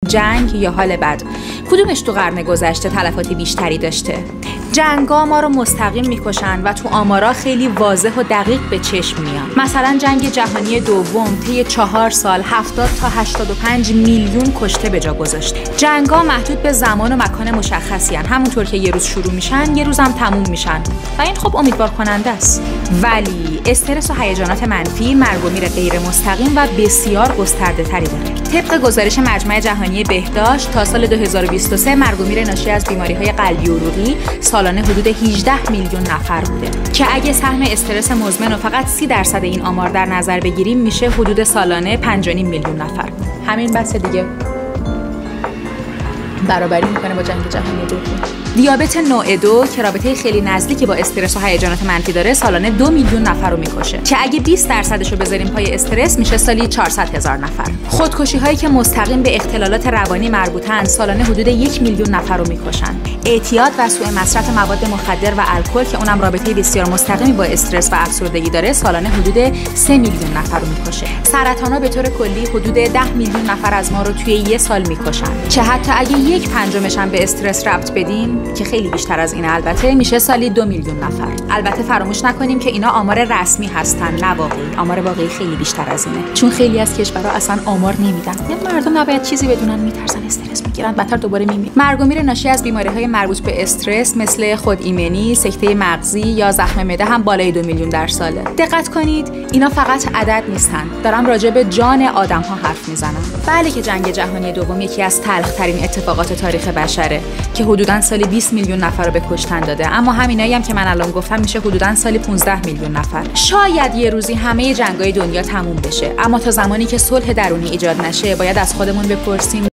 جنگ یا حال بد؟ کدومش تو قرن گذشته تلفات بیشتری داشته؟ جنگا ما رو مستقیم میکشن و تو آمارا خیلی واضح و دقیق به چشم میان. مثلا جنگ جهانی دوم طی 4 سال 70 تا 85 میلیون کشته به جا گذاشته. جنگا محدود به زمان و مکان مشخصی هن. همونطور که یه روز شروع میشن یه روز هم تموم میشن و این خب امیدوار کننده است. ولی استرس و هیجانات منفی مرگ و میر غیر مستقیم و بسیار گسترده تری داره. طبق گزارش مجمع جهانی بهداشت تا سال 2023 مرگ و میر ناشی از بیماری‌های قلبی و عروقی سالانه حدود 18 میلیون نفر بوده که اگه سهم استرس مزمن و فقط 30% این آمار در نظر بگیریم میشه حدود سالانه 5.5 میلیون نفر. همین بس دیگه برابری میکنه با جنگ جهانی دوم. دیابت نوع 2 که رابطه خیلی نزدیکی با استرس و هیجانات منفی داره سالانه 2 میلیون نفر رو میکشه که اگه 20% رو بذاریم پای استرس میشه سالی 400,000 نفر. خودکشی هایی که مستقیم به اختلالات روانی مربوطن سالانه حدود 1 میلیون نفر رو میکشن. اعتیاد و سوء مصرف مواد مخدر و الکل که اونم رابطه بسیار مستقیمی با استرس و افسردگی داره سالانه حدود 3 میلیون نفر رو میکشه. سرطانا به طور کلی حدود 10 میلیون نفر از ما رو توی یه سال میکشن که حتی اگه 1/5 هم به استرس ربط بدیم که خیلی بیشتر از این البته میشه سالی 2 میلیون نفر. البته فراموش نکنیم که اینا آمار رسمی هستن نه واقعی. آمار واقعی خیلی بیشتر از اینه چون خیلی از کشورها اصلا آمار نمیدن. مردم نباید چیزی بدونن میترسن استرس میگیرن بدتر دوباره میمیرن. مرگ و میر ناشی از بیماری‌های مربوط به استرس مثل خود ایمنی، سکته مغزی یا زخم معده هم بالای 2 میلیون در ساله. دقت کنید اینا فقط عدد نیستن. دارم راجع به جان آدم‌ها حرف میزنم. بله که جنگ جهانی دوم یکی از تلخ‌ترین اتفاقات تاریخ بشره که حدوداً سالی 20 میلیون نفر رو به کشتن داده، اما همینایی هم که من الان گفتم میشه حدوداً سالی 15 میلیون نفر. شاید یه روزی همه جنگ‌های دنیا تموم بشه، اما تا زمانی که صلح درونی ایجاد نشه باید از خودمون بپرسیم